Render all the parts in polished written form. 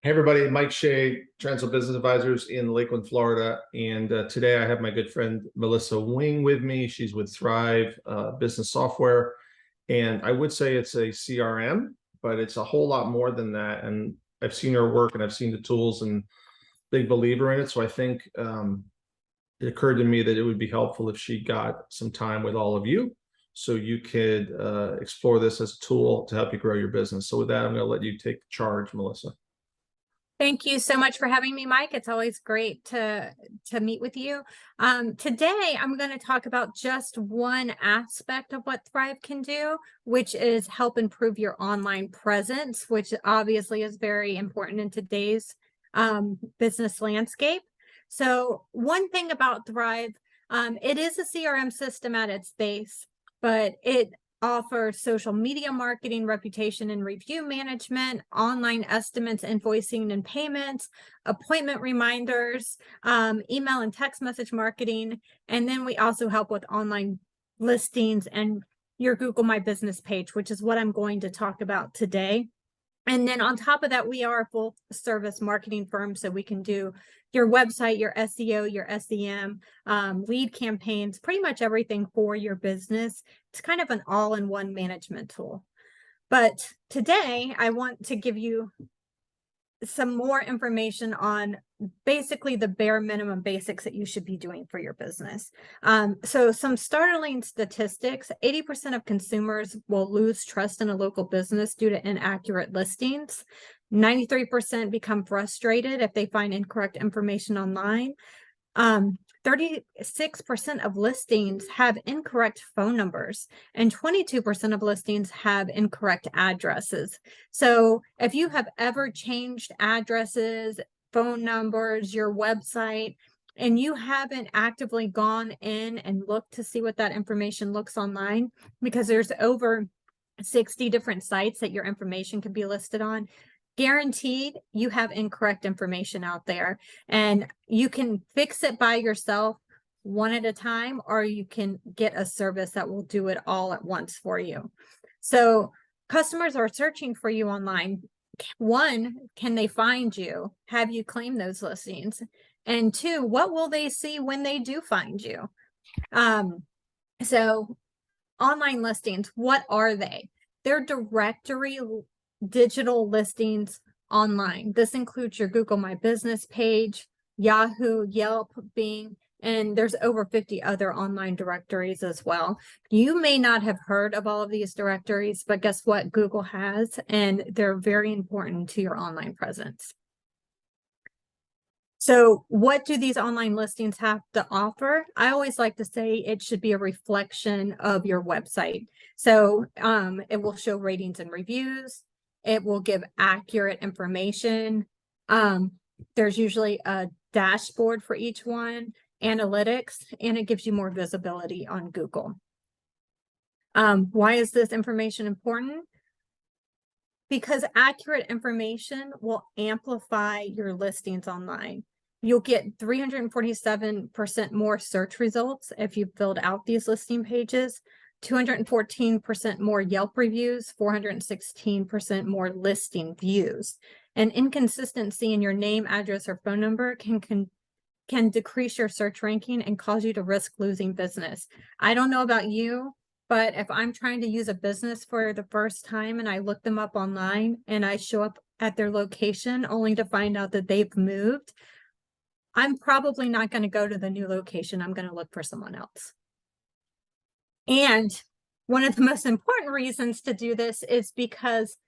Hey everybody, Mike Shea, Transel Business Advisors in Lakeland, Florida. And today I have my good friend Melissa Wing with me. She's with Thryv Business Software. And I would say it's a CRM, but it's a whole lot more than that. And I've seen her work and I've seen the tools and big believer in it. So I think it occurred to me that it would be helpful if she got some time with all of you so you could explore this as a tool to help you grow your business. So with that, I'm going to let you take charge, Melissa. Thank you so much for having me, Mike. It's always great to meet with you. Today, I'm going to talk about just one aspect of what Thryv can do, which is help improve your online presence, which obviously is very important in today's business landscape. So one thing about Thryv, it is a CRM system at its base, but it offers social media marketing, reputation and review management, online estimates, invoicing and payments, appointment reminders, email and text message marketing. And then we also help with online listings and your Google My Business page, which is what I'm going to talk about today. And then on top of that, we are a full service marketing firm, so we can do your website, your SEO, your SEM, lead campaigns, pretty much everything for your business. It's kind of an all-in-one management tool. But today, I want to give you some more information on basically the bare minimum basics that you should be doing for your business. So some startling statistics: 80% of consumers will lose trust in a local business due to inaccurate listings. 93% become frustrated if they find incorrect information online. 36% of listings have incorrect phone numbers, and 22% of listings have incorrect addresses. So if you have ever changed addresses, phone numbers, your website, and you haven't actively gone in and looked to see what that information looks online, because there's over 60 different sites that your information can be listed on, guaranteed you have incorrect information out there, and you can fix it by yourself one at a time, or you can get a service that will do it all at once for you. So customers are searching for you online. One, can they find you? Have you claimed those listings? And two, what will they see when they do find you? So online listings, what are they? They're directory digital listings online. This includes your Google My Business page, Yahoo, Yelp, Bing, and there's over 50 other online directories as well. You may not have heard of all of these directories, but guess what? Google has, and they're very important to your online presence. So what do these online listings have to offer? I always like to say it should be a reflection of your website. So it will show ratings and reviews. It will give accurate information. There's usually a dashboard for each one, analytics, and it gives you more visibility on Google. Why is this information important? Because accurate information will amplify your listings online. You'll get 347% more search results if you filled out these listing pages, 214% more Yelp reviews, 416% more listing views. And inconsistency in your name, address, or phone number can decrease your search ranking and cause you to risk losing business. I don't know about you, but if I'm trying to use a business for the first time and I look them up online and I show up at their location only to find out that they've moved, I'm probably not going to go to the new location. I'm going to look for someone else. And one of the most important reasons to do this is because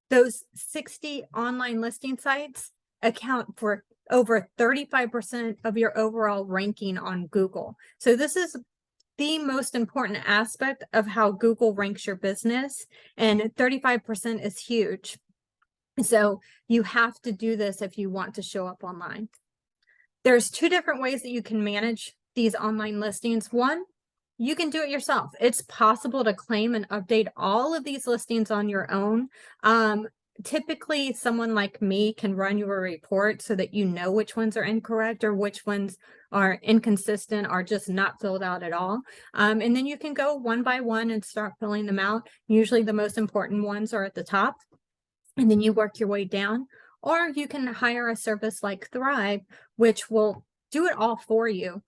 those 60 online listing sites account for over 35% of your overall ranking on Google. So this is the most important aspect of how Google ranks your business, and 35% is huge. So you have to do this if you want to show up online. There's two different ways that you can manage these online listings. One, you can do it yourself. It's possible to claim and update all of these listings on your own. Typically, someone like me can run you a report so that you know which ones are incorrect or which ones are inconsistent or just not filled out at all. And then you can go one by one and start filling them out. Usually the most important ones are at the top, and then you work your way down. or you can hire a service like Thryv, which will do it all for you.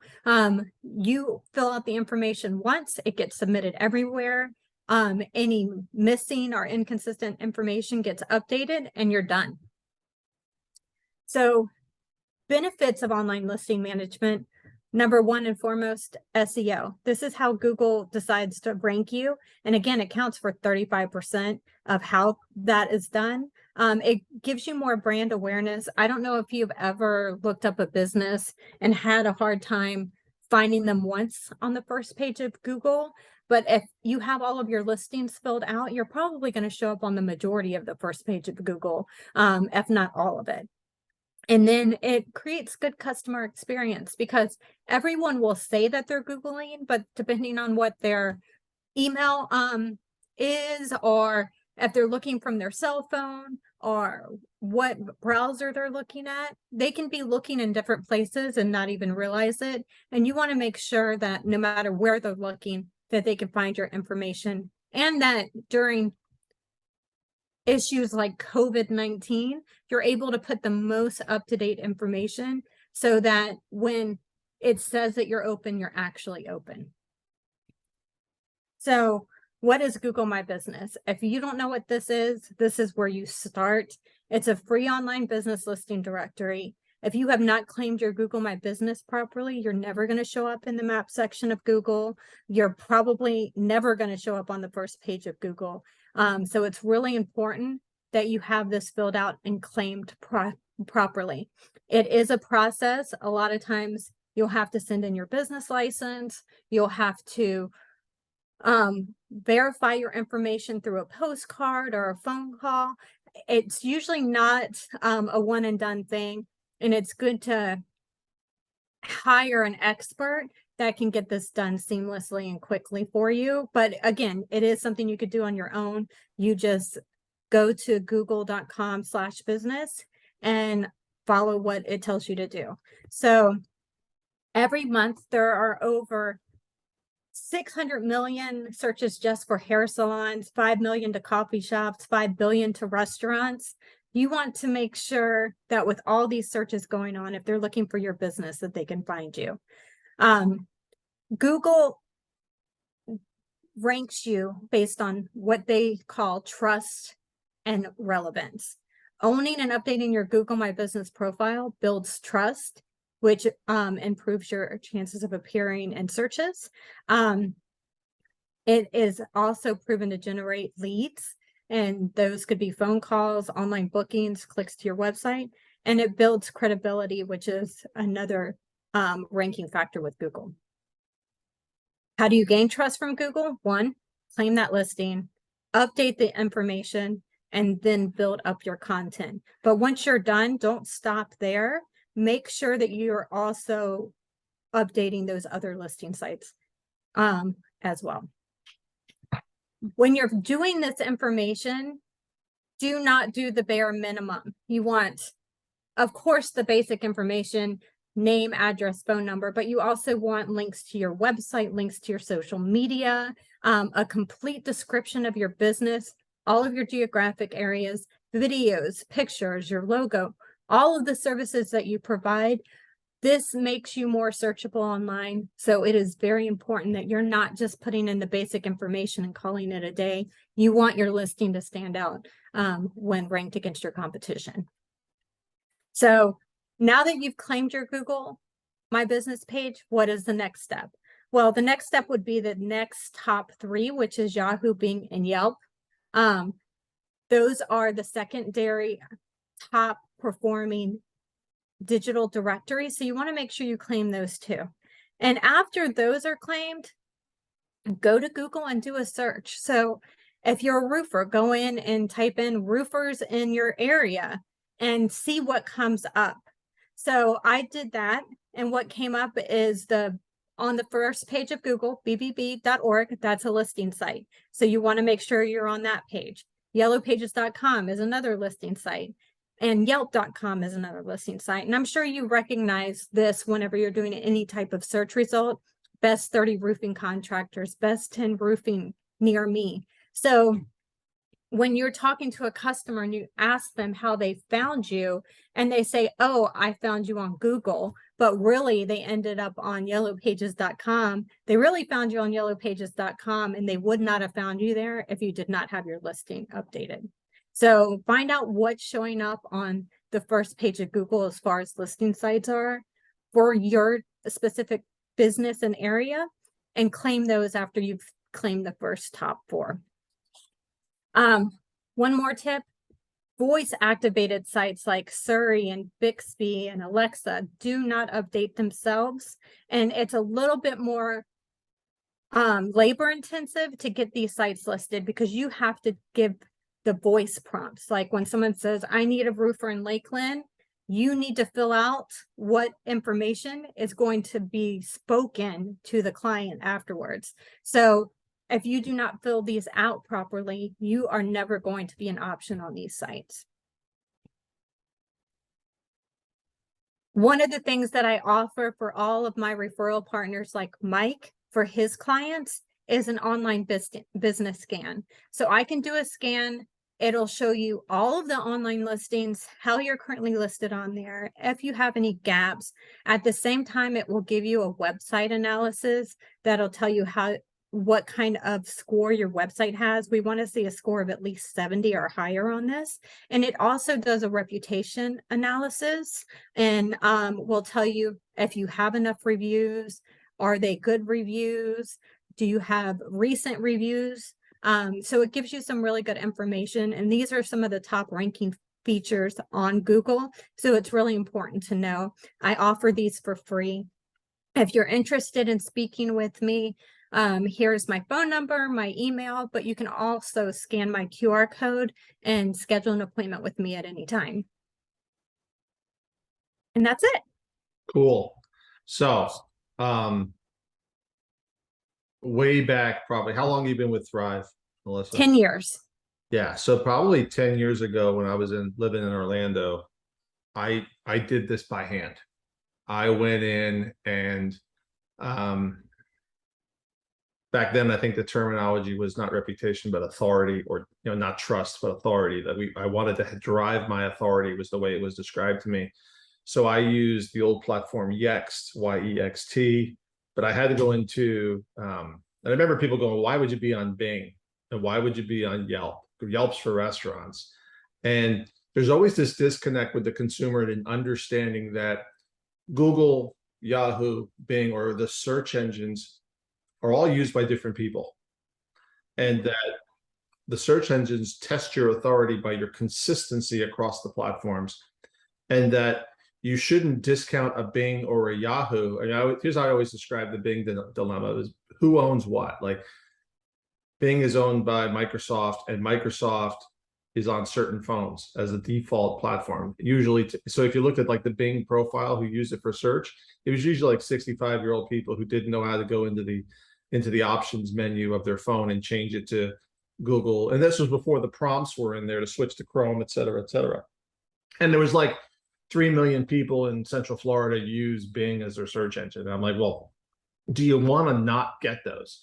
You fill out the information once, it gets submitted everywhere. Any missing or inconsistent information gets updated and you're done. So benefits of online listing management. Number one and foremost, SEO. This is how Google decides to rank you. And again, it counts for 35% of how that is done. It gives you more brand awareness. I don't know if you've ever looked up a business and had a hard time finding them once on the first page of Google. But if you have all of your listings filled out, you're probably going to show up on the majority of the first page of Google, if not all of it. And then it creates good customer experience because everyone will say that they're Googling, but depending on what their email is, or if they're looking from their cell phone or what browser they're looking at, they can be looking in different places and not even realize it. And you want to make sure that no matter where they're looking, that they can find your information, and that during issues like COVID-19, you're able to put the most up-to-date information so that when it says that you're open, you're actually open. So what is Google My Business? If you don't know what this is where you start. It's a free online business listing directory. If you have not claimed your Google My Business properly, you're never going to show up in the map section of Google. You're probably never going to show up on the first page of Google. So it's really important that you have this filled out and claimed properly. It is a process. A lot of times you'll have to send in your business license. You'll have to verify your information through a postcard or a phone call. It's usually not a one and done thing. And it's good to hire an expert that can get this done seamlessly and quickly for you. But again, it is something you could do on your own. You just go to google.com/business and follow what it tells you to do. So every month there are over 600 million searches just for hair salons, 5 million to coffee shops, 5 billion to restaurants. You want to make sure that with all these searches going on, if they're looking for your business, that they can find you. Google ranks you based on what they call trust and relevance. Owning and updating your Google My Business profile builds trust, which improves your chances of appearing in searches. It is also proven to generate leads, and those could be phone calls, online bookings, clicks to your website, and it builds credibility, which is another ranking factor with Google. How do you gain trust from Google? One, claim that listing, update the information, and then build up your content. But once you're done, don't stop there. Make sure that you're also updating those other listing sites as well. When you're doing this information, do not do the bare minimum. You want, of course, the basic information, name, address, phone number, but you also want links to your website, links to your social media, a complete description of your business, all of your geographic areas, videos, pictures, your logo, all of the services that you provide. This makes you more searchable online. So it is very important that you're not just putting in the basic information and calling it a day. You want your listing to stand out when ranked against your competition. So now that you've claimed your Google My Business page, what is the next step? Well, the next step would be the next top 3, which is Yahoo, Bing, and Yelp. Those are the secondary top performing digital directory. So you want to make sure you claim those too. And after those are claimed, go to Google and do a search. So if you're a roofer, go in and type in roofers in your area and see what comes up. So I did that. And what came up is on the first page of Google, bbb.org, that's a listing site. So you want to make sure you're on that page. Yellowpages.com is another listing site. And Yelp.com is another listing site. And I'm sure you recognize this whenever you're doing any type of search result. Best 30 roofing contractors, best 10 roofing near me. So when you're talking to a customer and you ask them how they found you, and they say, oh, I found you on Google, but really they ended up on yellowpages.com. They really found you on yellowpages.com, and they would not have found you there if you did not have your listing updated. So find out what's showing up on the first page of Google as far as listing sites are for your specific business and area, and claim those after you've claimed the first top 4. One more tip: voice activated sites like Surrey and Bixby and Alexa do not update themselves. And it's a little bit more labor intensive to get these sites listed, because you have to give the voice prompts. Like when someone says, I need a roofer in Lakeland, you need to fill out what information is going to be spoken to the client afterwards. So if you do not fill these out properly, you are never going to be an option on these sites. One of the things that I offer for all of my referral partners, like Mike, for his clients, is an online business scan. So I can do a scan. It'll show you all of the online listings, how you're currently listed on there, if you have any gaps. At the same time, it will give you a website analysis that'll tell you what kind of score your website has. We want to see a score of at least 70 or higher on this. And it also does a reputation analysis, and will tell you if you have enough reviews. Are they good reviews? Do you have recent reviews? So it gives you some really good information. And these are some of the top ranking features on Google. So it's really important to know. I offer these for free. If you're interested in speaking with me, here's my phone number, my email, but you can also scan my QR code and schedule an appointment with me at any time. And that's it. Cool. So, way back, probably, how long have you been with Thryv, Melissa? 10 years. Yeah, so probably 10 years ago when I was living in Orlando, I did this by hand. I went in and back then I think the terminology was not reputation but authority, or not trust but authority. That I wanted to drive my authority, was the way it was described to me. So I used the old platform Yext, Y-E-X-T, but I had to go into and I remember people going, why would you be on Bing? And why would you be on Yelp? Yelp's for restaurants. And there's always this disconnect with the consumer and understanding that Google, Yahoo, Bing, or the search engines are all used by different people. And that the search engines test your authority by your consistency across the platforms. And that you shouldn't discount a Bing or a Yahoo. Here's how I always describe the Bing dilemma: is who owns what? Like, Bing is owned by Microsoft, and Microsoft is on certain phones as a default platform. Usually, so if you looked at like the Bing profile who used it for search, it was usually like 65-year-old people who didn't know how to go into the options menu of their phone and change it to Google. And this was before the prompts were in there to switch to Chrome, et cetera, et cetera. And there was like 3 million people in Central Florida use Bing as their search engine. And I'm like, well, do you want to not get those?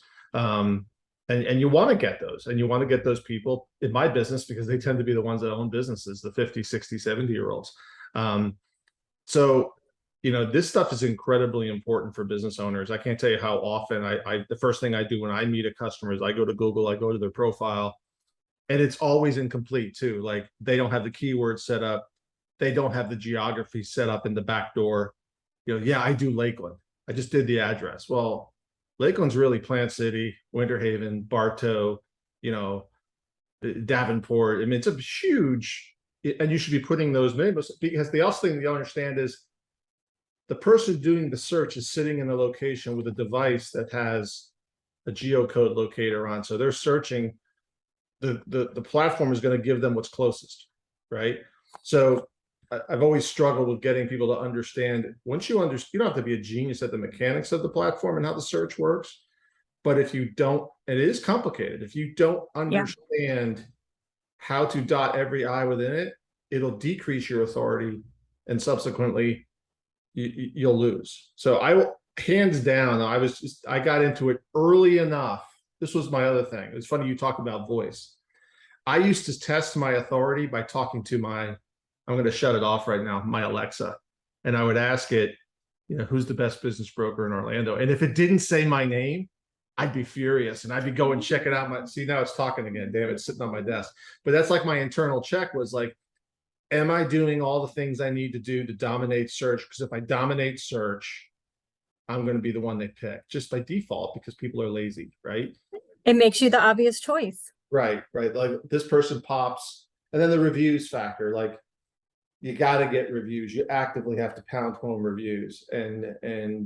And you want to get those, and you want to get those people in my business because they tend to be the ones that own businesses, the 50, 60, 70-year-olds. So, this stuff is incredibly important for business owners. I can't tell you how often the first thing I do when I meet a customer is I go to Google, I go to their profile, and it's always incomplete too. Like, they don't have the keywords set up. They don't have the geography set up in the back door. Yeah, I do Lakeland. I just did the address. Well, Lakeland's really Plant City, Winter Haven, Bartow, Davenport. I mean, it's a huge, and you should be putting those names, because the other thing you understand is the person doing the search is sitting in a location with a device that has a geocode locator on. So they're searching, the platform is going to give them what's closest, right? So I've always struggled with getting people to understand. Once you understand, you don't have to be a genius at the mechanics of the platform and how the search works. But if you don't, and it is complicated, if you don't understand how to dot every I within it, it'll decrease your authority, and subsequently you'll lose. So hands down, I got into it early enough. This was my other thing. It's funny you talk about voice. I used to test my authority by talking to I'm going to shut it off right now, my Alexa. And I would ask it, who's the best business broker in Orlando? And if it didn't say my name, I'd be furious and I'd be going check it out. See, now it's talking again. Damn, it's sitting on my desk. But that's like my internal check was like, am I doing all the things I need to do to dominate search? Because if I dominate search, I'm going to be the one they pick just by default because people are lazy, right? It makes you the obvious choice. Right. Like this person pops, and then the reviews factor. Like you got to get reviews. You actively have to pound home reviews, and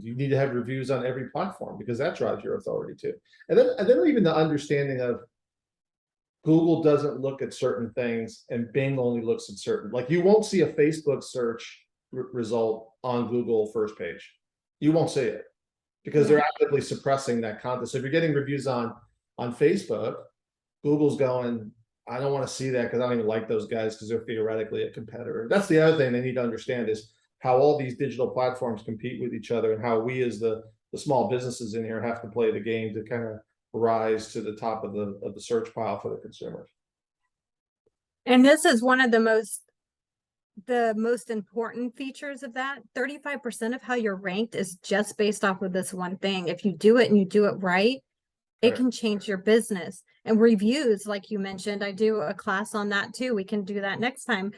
you need to have reviews on every platform because that drives your authority too. And then even the understanding of Google doesn't look at certain things, and Bing only looks at certain. Like you won't see a Facebook search result on Google first page. You won't see it because they're actively suppressing that content. So if you're getting reviews on Facebook, Google's going, I don't want to see that because I don't even like those guys because they're theoretically a competitor. That's the other thing they need to understand is how all these digital platforms compete with each other and how we as the small businesses in here have to play the game to kind of rise to the top of the search pile for the consumers. And this is one of the most important features of that. 35% of how you're ranked is just based off of this one thing. If you do it and you do it right, it can change your business. And reviews, like you mentioned, I do a class on that too. We can do that next time.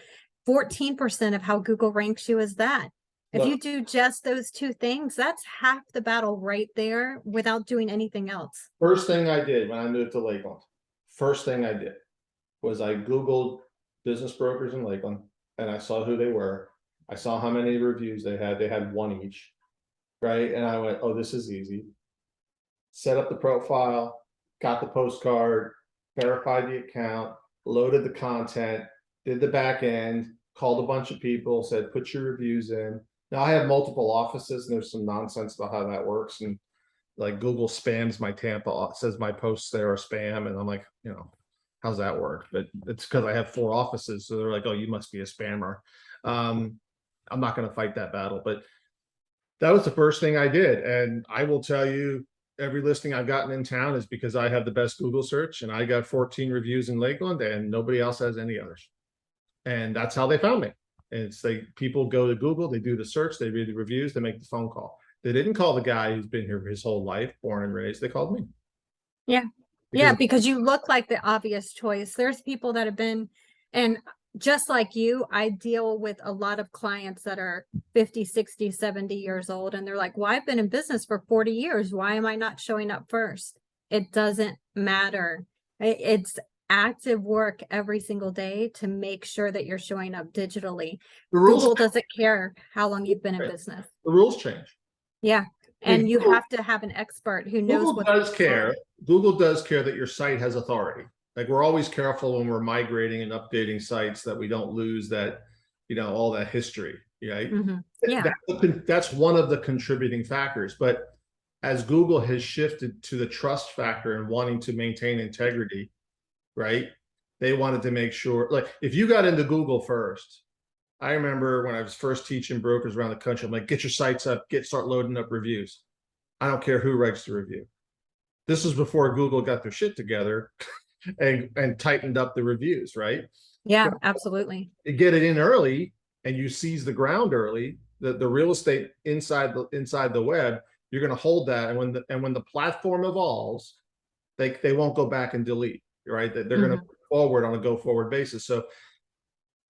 14% of how Google ranks you is that. If you do just those two things, that's half the battle right there without doing anything else. First thing I did when I moved to Lakeland, first thing I did was I Googled business brokers in Lakeland and I saw who they were. I saw how many reviews they had. They had one each, right? And I went, oh, this is easy. Set up the profile, got the postcard, verified the account, loaded the content, did the back end, called a bunch of people, said, put your reviews in. Now I have multiple offices and there's some nonsense about how that works. And like Google spams my Tampa, says my posts there are spam. And I'm like, how's that work? But it's because I have 4 offices. So they're like, oh, you must be a spammer. I'm not going to fight that battle, but that was the first thing I did. And I will tell you, every listing I've gotten in town is because I have the best Google search and I got 14 reviews in Lakeland and nobody else has any others. And that's how they found me. And it's like people go to Google, they do the search, they read the reviews, they make the phone call. They didn't call the guy who's been here his whole life, born and raised. They called me. Yeah. Because you look like the obvious choice. There's people that have been, and just like you, I deal with a lot of clients that are 50, 60, 70 years old. And they're like, well, I've been in business for 40 years. Why am I not showing up first? It doesn't matter. It's active work every single day to make sure that you're showing up digitally. Google doesn't care how long you've been in business. The rules change. Yeah. And you have to have an expert who knows what does care. Google does care that your site has authority. Like we're always careful when we're migrating and updating sites that we don't lose that, all that history, right? Yeah. That's one of the contributing factors. But as Google has shifted to the trust factor and wanting to maintain integrity, right? They wanted to make sure, like if you got into Google first, I remember when I was first teaching brokers around the country, I'm like, get your sites up, start loading up reviews. I don't care who writes the review. This was before Google got their shit together and tightened up the reviews, right? Yeah, absolutely. You get it in early and you seize the ground early, the real estate inside the web, you're going to hold that. And when the platform evolves, they won't go back and delete, right? They're going to move forward on a go forward basis. So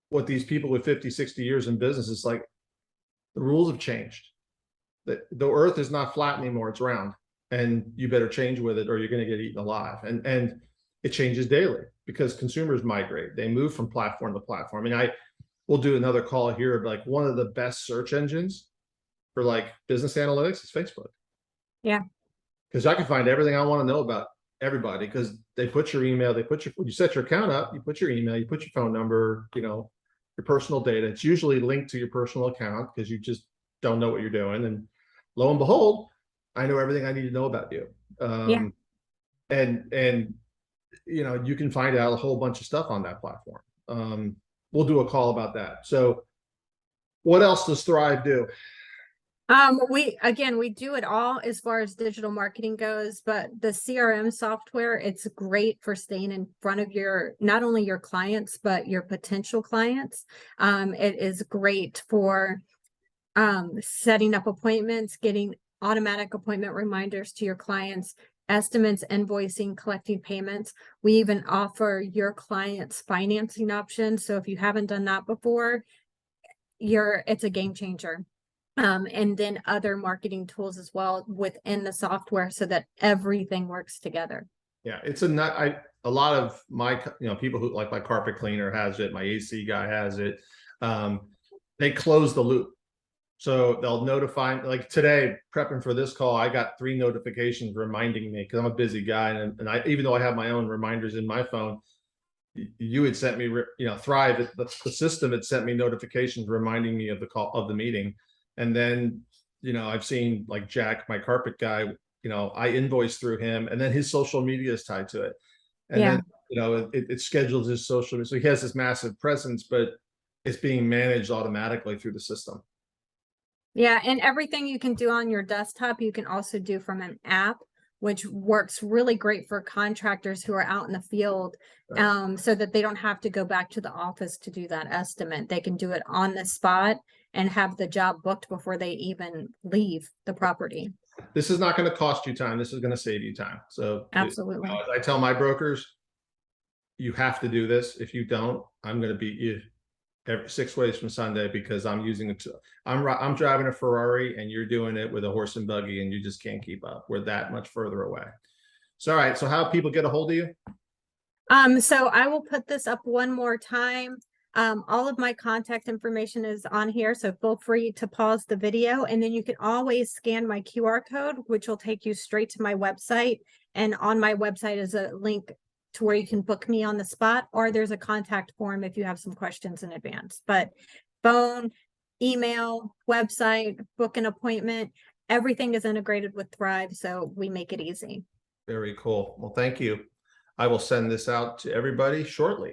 what these people with 50, 60 years in business, is like the rules have changed. The earth is not flat anymore, it's round. And you better change with it or you're going to get eaten alive. And it changes daily because consumers migrate. They move from platform to platform. And we'll do another call here, but like one of the best search engines for like business analytics is Facebook. Yeah. Because I can find everything I want to know about everybody because they put your email, when you set your account up, you put your email, you put your phone number, your personal data. It's usually linked to your personal account because you just don't know what you're doing. And lo and behold, I know everything I need to know about you. And you can find out a whole bunch of stuff on that platform. We'll do a call about that. So what else does Thryv do? We do it all as far as digital marketing goes, but the CRM software, it's great for staying in front of not only your clients, but your potential clients. It is great for setting up appointments, getting automatic appointment reminders to your clients, estimates, invoicing, collecting payments. We even offer your clients financing options. So if you haven't done that before, it's a game changer. And then other marketing tools as well within the software so that everything works together. Yeah, it's a lot of my, people who like my carpet cleaner has it, my AC guy has it. They close the loop. So they'll notify, like today, prepping for this call, I got 3 notifications reminding me because I'm a busy guy. And I, even though I have my own reminders in my phone, you had sent me, Thryv, the system had sent me notifications reminding me of the call of the meeting. And then, I've seen like Jack, my carpet guy, I invoice through him, and then his social media is tied to it. And Yeah. then, it schedules his social media. So he has this massive presence, but it's being managed automatically through the system. Yeah, and everything you can do on your desktop, you can also do from an app, which works really great for contractors who are out in the field, Right. so that they don't have to go back to the office to do that estimate. They can do it on the spot and have the job booked before they even leave the property. This is not going to cost you time. This is going to save you time. So Absolutely. as I tell my brokers, you have to do this. If you don't, I'm going to beat you every 6 ways from Sunday because I'm using it. I'm driving a Ferrari and you're doing it with a horse and buggy and you just can't keep up. We're that much further away. So, all right. So how people get a hold of you? So I will put this up one more time. All of my contact information is on here, so feel free to pause the video, and then you can always scan my QR code, which will take you straight to my website. And on my website is a link to where you can book me on the spot, or there's a contact form if you have some questions in advance. But phone, email, website, book an appointment, everything is integrated with Thryv, so we make it easy. Very cool. Well, thank you. I will send this out to everybody shortly.